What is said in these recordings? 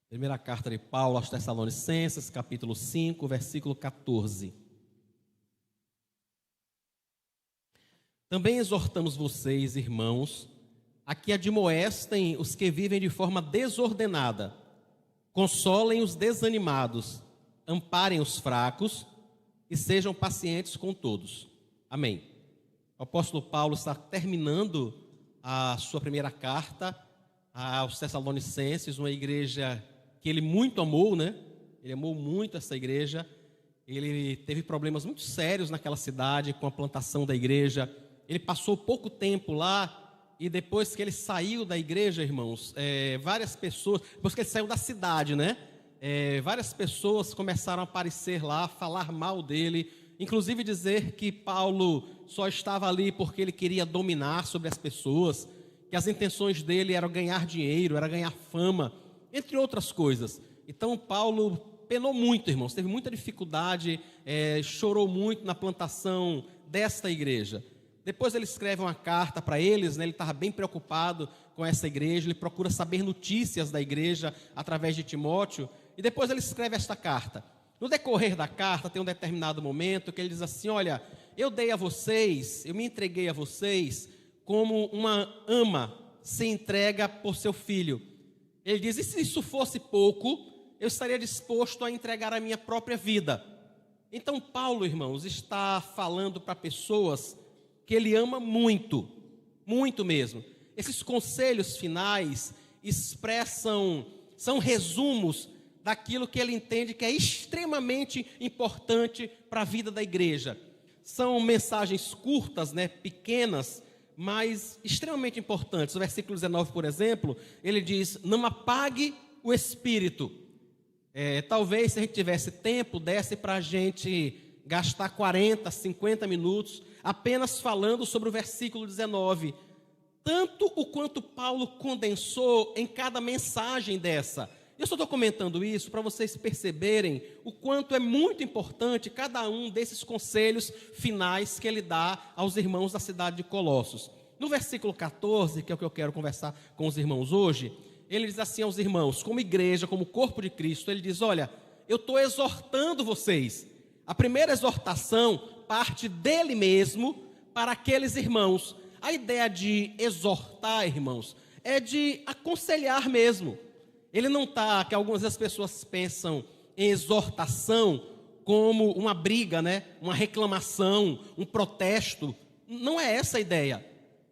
Primeira carta de Paulo aos Tessalonicenses, capítulo 5, versículo 14. Também exortamos vocês, irmãos, a que admoestem os que vivem de forma desordenada, consolem os desanimados, amparem os fracos e sejam pacientes com todos. Amém. O apóstolo Paulo está terminando a sua primeira carta aos Tessalonicenses, uma igreja que ele muito amou, né? Ele amou muito essa igreja. Ele teve problemas muito sérios naquela cidade com a plantação da igreja. Ele passou pouco tempo lá e depois que ele saiu da igreja, irmãos, várias pessoas, depois que ele saiu da cidade, né? Várias pessoas começaram a aparecer lá, falar mal dele, inclusive dizer que Paulo só estava ali porque ele queria dominar sobre as pessoas, que as intenções dele eram ganhar dinheiro, era ganhar fama, entre outras coisas. Então Paulo penou muito, irmãos, teve muita dificuldade, chorou muito na plantação desta igreja. Depois ele escreve uma carta para eles, né? Ele estava bem preocupado com essa igreja, ele procura saber notícias da igreja através de Timóteo, e depois ele escreve esta carta. No decorrer da carta tem um determinado momento que ele diz assim: olha, eu me entreguei a vocês como uma ama se entrega por seu filho. Ele diz, e se isso fosse pouco, eu estaria disposto a entregar a minha própria vida. Então Paulo, irmãos, está falando para pessoas que ele ama muito, muito mesmo. Esses conselhos finais são resumos daquilo que ele entende que é extremamente importante para a vida da igreja. São mensagens curtas, né, pequenas, mas extremamente importantes. O versículo 19, por exemplo, ele diz, não apague o espírito. Talvez, se a gente tivesse tempo, desse para a gente gastar 40, 50 minutos apenas falando sobre o versículo 19. Tanto o quanto Paulo condensou em cada mensagem dessa. Eu só estou comentando isso para vocês perceberem o quanto é muito importante cada um desses conselhos finais que ele dá aos irmãos da cidade de Colossos. No versículo 14, que é o que eu quero conversar com os irmãos hoje, ele diz assim aos irmãos, como igreja, como corpo de Cristo, ele diz, olha, eu estou exortando vocês. A primeira exortação parte dele mesmo para aqueles irmãos. A ideia de exortar, irmãos, é de aconselhar mesmo. Ele não está, que algumas das pessoas pensam em exortação como uma briga, né? Uma reclamação, um protesto. Não é essa a ideia.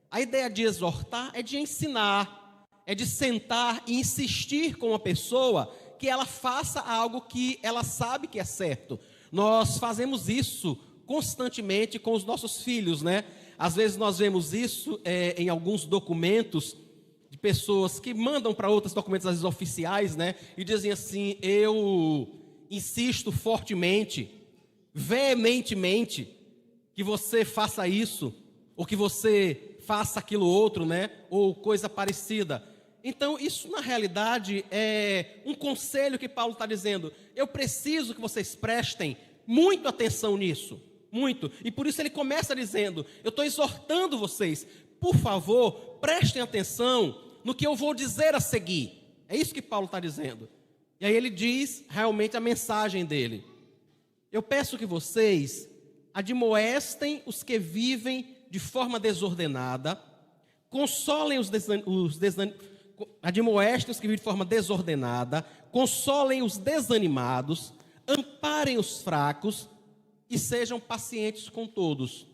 A ideia de exortar é de ensinar, é de sentar e insistir com uma pessoa que ela faça algo que ela sabe que é certo. Nós fazemos isso constantemente com os nossos filhos, né? Às vezes nós vemos isso em alguns documentos de pessoas que mandam para outros documentos, às vezes oficiais, né? E dizem assim, eu insisto fortemente, veementemente, que você faça isso, ou que você faça aquilo outro, né? Ou coisa parecida. Então, isso na realidade é um conselho que Paulo está dizendo. Eu preciso que vocês prestem muito atenção nisso, muito. E por isso ele começa dizendo, eu estou exortando vocês, por favor, prestem atenção no que eu vou dizer a seguir. É isso que Paulo está dizendo. E aí ele diz realmente a mensagem dele. Eu peço que vocês admoestem os que vivem de forma desordenada, consolem admoestem os que vivem de forma desordenada, consolem os desanimados, amparem os fracos e sejam pacientes com todos.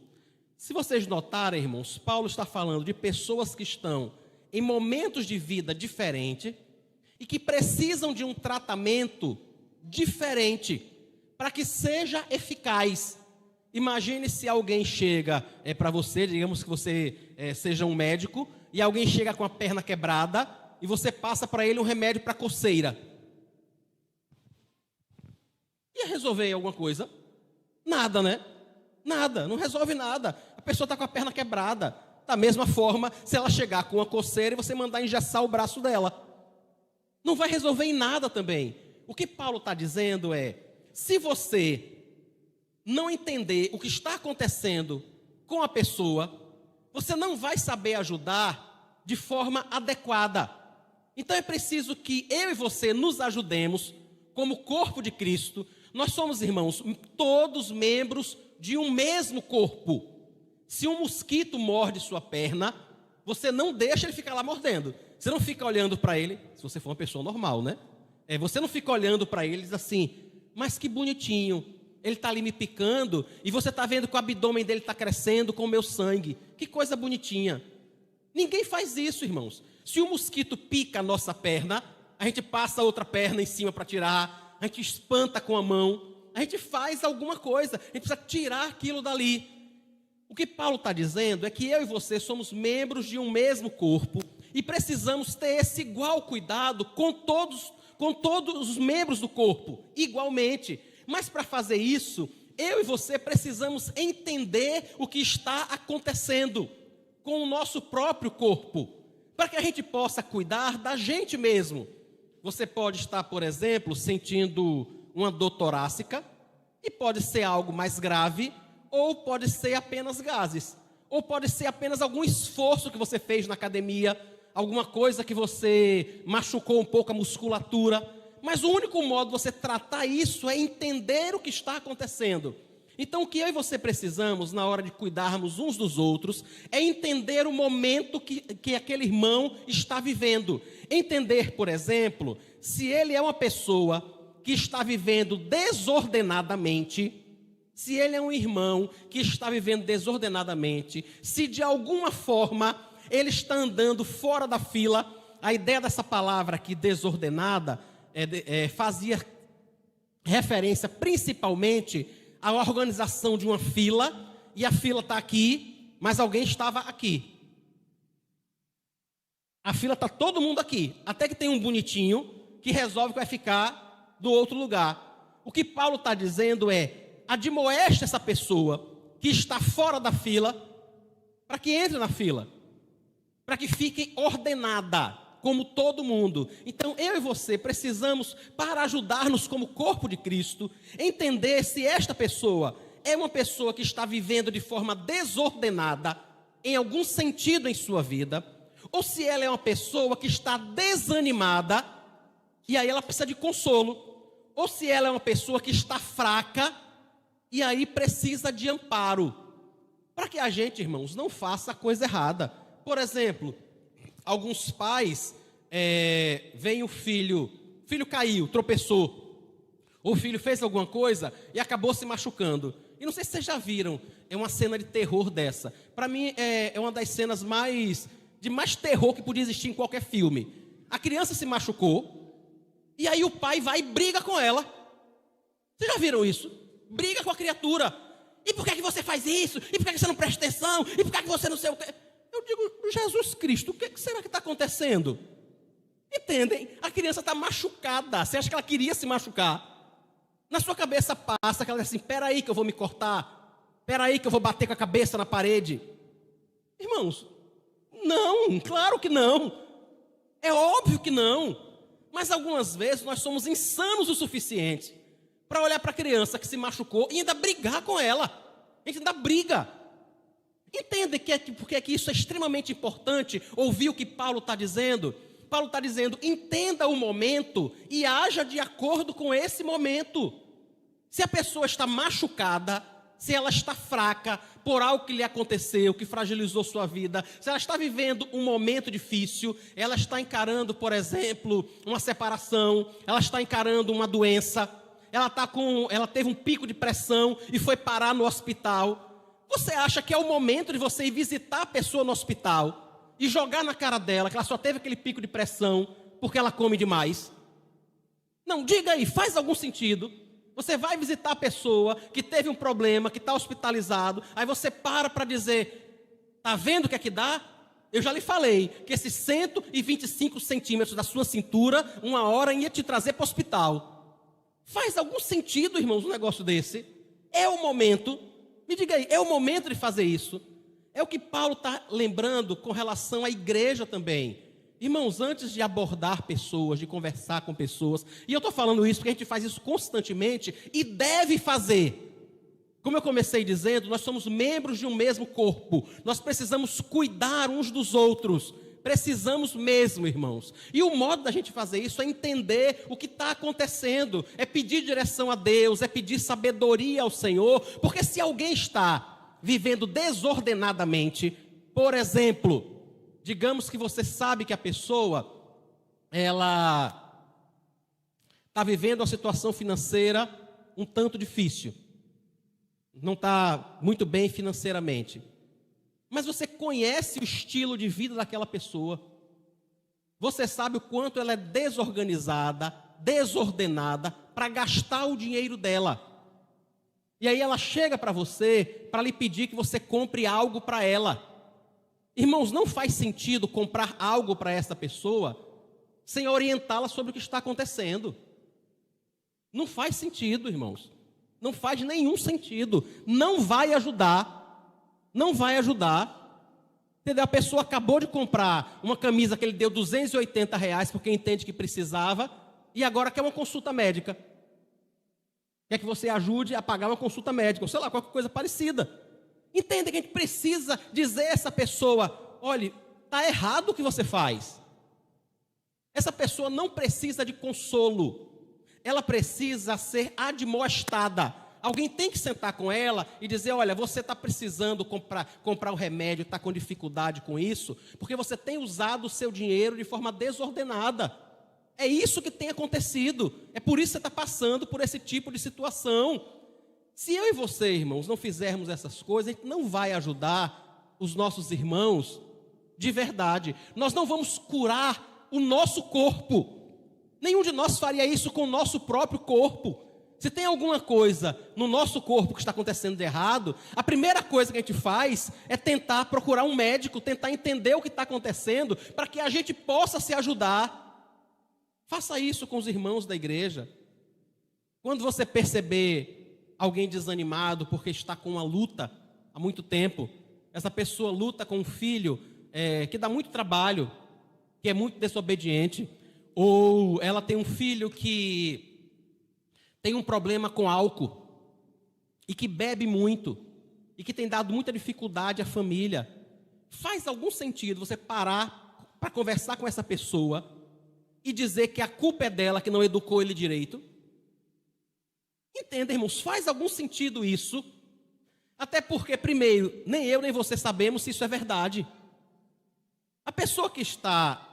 Se vocês notarem, irmãos, Paulo está falando de pessoas que estão em momentos de vida diferentes e que precisam de um tratamento diferente para que seja eficaz. Imagine se alguém chega para você, digamos que você seja um médico, e alguém chega com a perna quebrada e você passa para ele um remédio para coceira. Ia resolver alguma coisa? Nada, né? Nada, não resolve nada. A pessoa está com a perna quebrada. Da mesma forma, se ela chegar com uma coceira e você mandar engessar o braço dela, não vai resolver em nada também. O que Paulo está dizendo é, se você não entender o que está acontecendo com a pessoa, você não vai saber ajudar de forma adequada. Então é preciso que eu e você nos ajudemos como corpo de Cristo. Nós somos, irmãos, todos membros de um mesmo corpo. Se um mosquito morde sua perna, você não deixa ele ficar lá mordendo. Você não fica olhando para ele, se você for uma pessoa normal, né? Você não fica olhando para ele e diz assim, mas que bonitinho, ele está ali me picando e você está vendo que o abdômen dele está crescendo com o meu sangue. Que coisa bonitinha. Ninguém faz isso, irmãos. Se um mosquito pica a nossa perna, a gente passa a outra perna em cima para tirar, a gente espanta com a mão, a gente faz alguma coisa, a gente precisa tirar aquilo dali. O que Paulo está dizendo é que eu e você somos membros de um mesmo corpo e precisamos ter esse igual cuidado com todos os membros do corpo, igualmente. Mas para fazer isso, eu e você precisamos entender o que está acontecendo com o nosso próprio corpo, para que a gente possa cuidar da gente mesmo. Você pode estar, por exemplo, sentindo uma dor torácica, e pode ser algo mais grave, ou pode ser apenas gases, ou pode ser apenas algum esforço que você fez na academia, alguma coisa que você machucou um pouco a musculatura. Mas o único modo de você tratar isso é entender o que está acontecendo. Então o que eu e você precisamos na hora de cuidarmos uns dos outros é entender o momento que aquele irmão está vivendo. Entender, por exemplo, se ele é uma pessoa que está vivendo desordenadamente, se ele é um irmão que está vivendo desordenadamente, se de alguma forma ele está andando fora da fila. A ideia dessa palavra aqui, desordenada, fazia referência principalmente à organização de uma fila, e a fila está aqui, mas alguém estava aqui. A fila está todo mundo aqui, até que tem um bonitinho que resolve que vai ficar do outro lugar. O que Paulo está dizendo é, admoeste essa pessoa que está fora da fila, para que entre na fila, para que fique ordenada, como todo mundo. Então eu e você precisamos, para ajudar-nos como corpo de Cristo, entender se esta pessoa é uma pessoa que está vivendo de forma desordenada, em algum sentido em sua vida, ou se ela é uma pessoa que está desanimada, e aí ela precisa de consolo, ou se ela é uma pessoa que está fraca, e aí precisa de amparo, para que a gente, irmãos, não faça a coisa errada. Por exemplo, alguns pais, vem o filho caiu, tropeçou, ou o filho fez alguma coisa e acabou se machucando. E não sei se vocês já viram, é uma cena de terror dessa. Para mim é uma das cenas de mais terror que podia existir em qualquer filme. A criança se machucou, e aí o pai vai e briga com ela. Vocês já viram isso? Briga com a criatura. E por que você faz isso? E por que você não presta atenção? E por que você não sei o quê? Eu digo, Jesus Cristo, o que será que está acontecendo? Entendem? A criança está machucada. Você acha que ela queria se machucar? Na sua cabeça passa que ela diz assim, espera aí que eu vou me cortar. Espera aí que eu vou bater com a cabeça na parede. Irmãos, não, claro que não. É óbvio que não. Mas algumas vezes nós somos insanos o suficiente para olhar para a criança que se machucou e ainda brigar com ela. A gente ainda briga. Entende porque é que isso é extremamente importante, ouvir o que Paulo está dizendo? Paulo está dizendo, entenda o momento e haja de acordo com esse momento. Se a pessoa está machucada, se ela está fraca por algo que lhe aconteceu, que fragilizou sua vida, se ela está vivendo um momento difícil, ela está encarando, por exemplo, uma separação, ela está encarando uma doença, ela teve um pico de pressão e foi parar no hospital. Você acha que é o momento de você ir visitar a pessoa no hospital e jogar na cara dela que ela só teve aquele pico de pressão porque ela come demais? Não, diga aí, faz algum sentido? Você vai visitar a pessoa que teve um problema, que está hospitalizado, aí você para dizer, está vendo o que é que dá? Eu já lhe falei que esses 125 centímetros da sua cintura, uma hora ia te trazer para o hospital. Faz algum sentido, irmãos, um negócio desse? É o momento, me diga aí, é o momento de fazer isso? É o que Paulo está lembrando com relação à igreja também. Irmãos, antes de abordar pessoas, de conversar com pessoas, e eu estou falando isso porque a gente faz isso constantemente e deve fazer. Como eu comecei dizendo, nós somos membros de um mesmo corpo. Nós precisamos cuidar uns dos outros Precisamos mesmo, irmãos. E o modo da gente fazer isso é entender o que está acontecendo, é pedir direção a Deus, é pedir sabedoria ao Senhor, porque se alguém está vivendo desordenadamente, por exemplo, digamos que você sabe que a pessoa, ela está vivendo uma situação financeira um tanto difícil, não está muito bem financeiramente, mas você conhece o estilo de vida daquela pessoa, você sabe o quanto ela é desorganizada, desordenada, para gastar o dinheiro dela, e aí ela chega para você, para lhe pedir que você compre algo para ela. Irmãos, não faz sentido comprar algo para essa pessoa sem orientá-la sobre o que está acontecendo. Não faz sentido, irmãos. Não faz nenhum sentido. Não vai ajudar. Não vai ajudar. Entendeu? A pessoa acabou de comprar uma camisa que ele deu R$ 280 porque entende que precisava e agora quer uma consulta médica. Quer que você ajude a pagar uma consulta médica, ou sei lá, qualquer coisa parecida. Entenda que a gente precisa dizer a essa pessoa, olha, está errado o que você faz. Essa pessoa não precisa de consolo. Ela precisa ser admoestada. Alguém tem que sentar com ela e dizer, olha, você está precisando comprar o remédio, está com dificuldade com isso, porque você tem usado o seu dinheiro de forma desordenada. É isso que tem acontecido. É por isso que você está passando por esse tipo de situação. Se eu e você, irmãos, não fizermos essas coisas, a gente não vai ajudar os nossos irmãos de verdade. Nós não vamos curar o nosso corpo. Nenhum de nós faria isso com o nosso próprio corpo. Se tem alguma coisa no nosso corpo que está acontecendo de errado, a primeira coisa que a gente faz é tentar procurar um médico, tentar entender o que está acontecendo, para que a gente possa se ajudar. Faça isso com os irmãos da igreja. Quando você perceber alguém desanimado porque está com uma luta há muito tempo, essa pessoa luta com um filho que dá muito trabalho, que é muito desobediente, ou ela tem um filho que tem um problema com álcool e que bebe muito e que tem dado muita dificuldade à família, faz algum sentido você parar para conversar com essa pessoa e dizer que a culpa é dela, que não educou ele direito? Entenda, irmãos, faz algum sentido isso? Até porque, primeiro, nem eu nem você sabemos se isso é verdade. A pessoa que está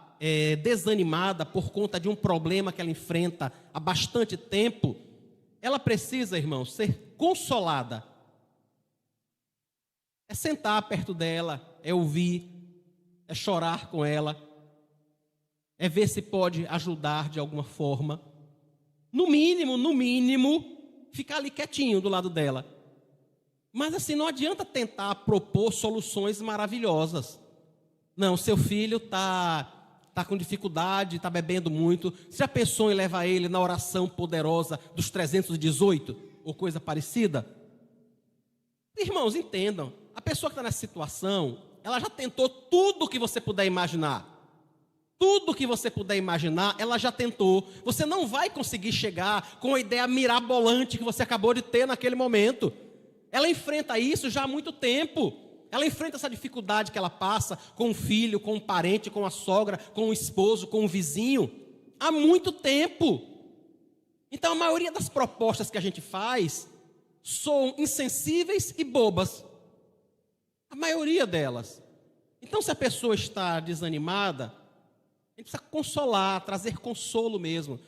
desanimada por conta de um problema que ela enfrenta há bastante tempo, ela precisa, irmãos, ser consolada. É sentar perto dela, é ouvir, é chorar com ela, é ver se pode ajudar de alguma forma. No mínimo, ficar ali quietinho do lado dela. Mas assim, não adianta tentar propor soluções maravilhosas. Não, seu filho está com dificuldade, está bebendo muito. Você já pensou em levar ele na oração poderosa dos 318? Ou coisa parecida? Irmãos, entendam. A pessoa que está nessa situação, ela já tentou tudo o que você puder imaginar. Tudo que você puder imaginar, ela já tentou. Você não vai conseguir chegar com a ideia mirabolante que você acabou de ter naquele momento. Ela enfrenta isso já há muito tempo. Ela enfrenta essa dificuldade que ela passa com o filho, com o parente, com a sogra, com o esposo, com o vizinho, há muito tempo. Então, a maioria das propostas que a gente faz são insensíveis e bobas. A maioria delas. Então, se a pessoa está desanimada, a gente precisa consolar, trazer consolo mesmo.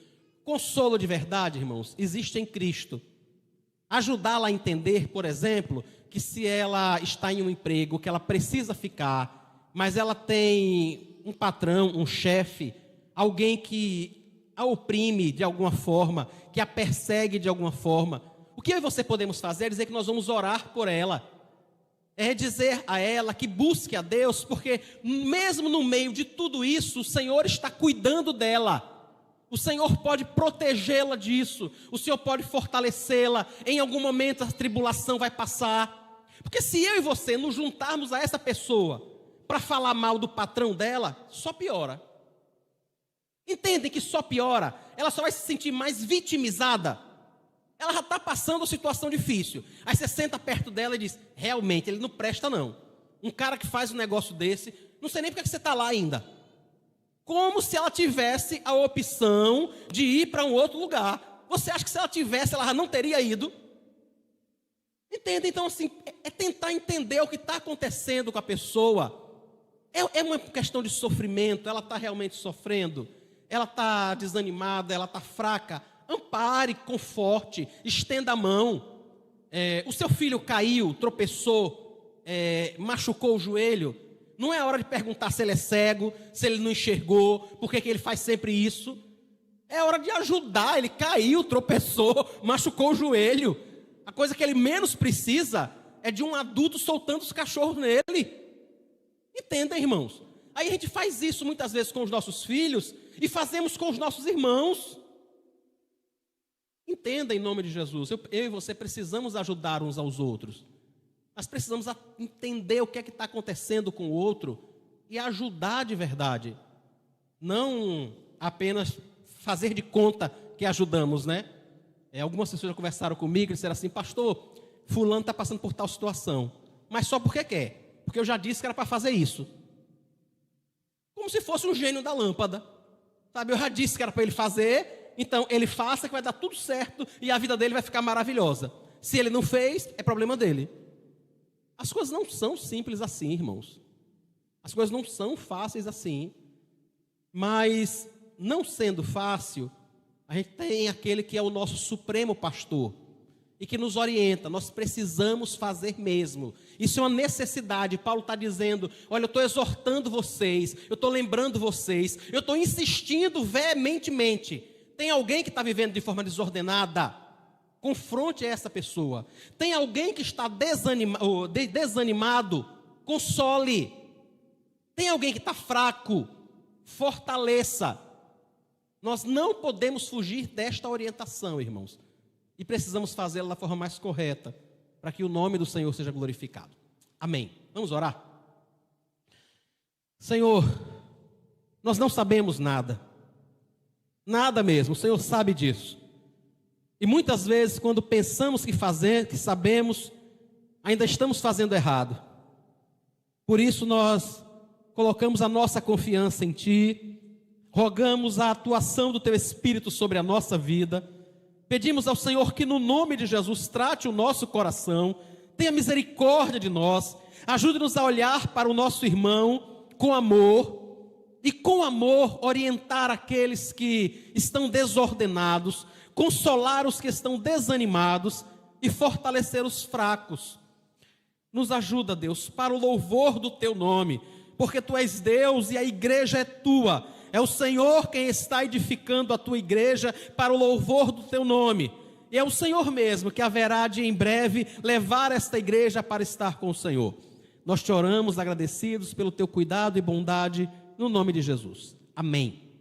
Consolo de verdade, irmãos, existe em Cristo. Ajudá-la a entender, por exemplo, que se ela está em um emprego, que ela precisa ficar, mas ela tem um patrão, um chefe, alguém que a oprime de alguma forma, que a persegue de alguma forma. O que eu e você podemos fazer é dizer que nós vamos orar por ela. É dizer a ela que busque a Deus, porque mesmo no meio de tudo isso, o Senhor está cuidando dela. O Senhor pode protegê-la disso, o Senhor pode fortalecê-la. Em algum momento a tribulação vai passar. Porque se eu e você nos juntarmos a essa pessoa para falar mal do patrão dela, só piora. Entendem que só piora? Ela só vai se sentir mais vitimizada. Ela já está passando uma situação difícil. Aí você senta perto dela e diz, realmente, ele não presta não. Um cara que faz um negócio desse, Não sei nem porque você está lá ainda. Como se ela tivesse a opção de ir para um outro lugar. Você acha que se ela tivesse, ela não teria ido? Entende? Então, assim, é tentar entender o que está acontecendo com a pessoa. É uma questão de sofrimento, ela está realmente sofrendo, ela está desanimada, ela está fraca. Ampare, conforte, estenda a mão. O seu filho caiu, tropeçou, machucou o joelho. Não é hora de perguntar se ele é cego, se ele não enxergou, por que ele faz sempre isso. É hora de ajudar, ele caiu, tropeçou, machucou o joelho. A coisa que ele menos precisa é de um adulto soltando os cachorros nele. Entendem, irmãos? Aí a gente faz isso muitas vezes com os nossos filhos e fazemos com os nossos irmãos. Entenda em nome de Jesus. Eu e você precisamos ajudar uns aos outros. Nós precisamos entender o que é que está acontecendo com o outro e ajudar de verdade. Não apenas fazer de conta que ajudamos, né? Algumas pessoas já conversaram comigo e disseram assim: pastor, fulano está passando por tal situação, mas só porque quer, porque eu já disse que era para fazer isso. Como se fosse um gênio da lâmpada, sabe? Eu já disse que era para ele fazer, então ele faça que vai dar tudo certo e a vida dele vai ficar maravilhosa. Se ele não fez, é problema dele. As coisas não são simples assim, irmãos. As coisas não são fáceis assim, mas não sendo fácil, a gente tem aquele que é o nosso supremo pastor e que nos orienta. Nós precisamos fazer mesmo. Isso é uma necessidade. Paulo está dizendo: olha, eu estou exortando vocês, eu estou lembrando vocês, eu estou insistindo veementemente. Tem alguém que está vivendo de forma desordenada? Confronte essa pessoa. Tem alguém que está desanimado? Console. Tem alguém que está fraco? Fortaleça. Nós não podemos fugir desta orientação, irmãos. E precisamos fazê-la da forma mais correta, para que o nome do Senhor seja glorificado. Amém. Vamos orar? Senhor, nós não sabemos nada. Nada mesmo, o Senhor sabe disso. E muitas vezes, quando pensamos que sabemos, ainda estamos fazendo errado. Por isso nós colocamos a nossa confiança em Ti, rogamos a atuação do Teu Espírito sobre a nossa vida, pedimos ao Senhor que no nome de Jesus trate o nosso coração, tenha misericórdia de nós, ajude-nos a olhar para o nosso irmão com amor, e com amor orientar aqueles que estão desordenados, consolar os que estão desanimados e fortalecer os fracos. Nos ajuda, Deus, para o louvor do Teu nome, porque Tu és Deus e a igreja é Tua. É o Senhor quem está edificando a Tua igreja para o louvor do Teu nome. E é o Senhor mesmo que haverá de em breve levar esta igreja para estar com o Senhor. Nós te oramos agradecidos pelo Teu cuidado e bondade, no nome de Jesus. Amém.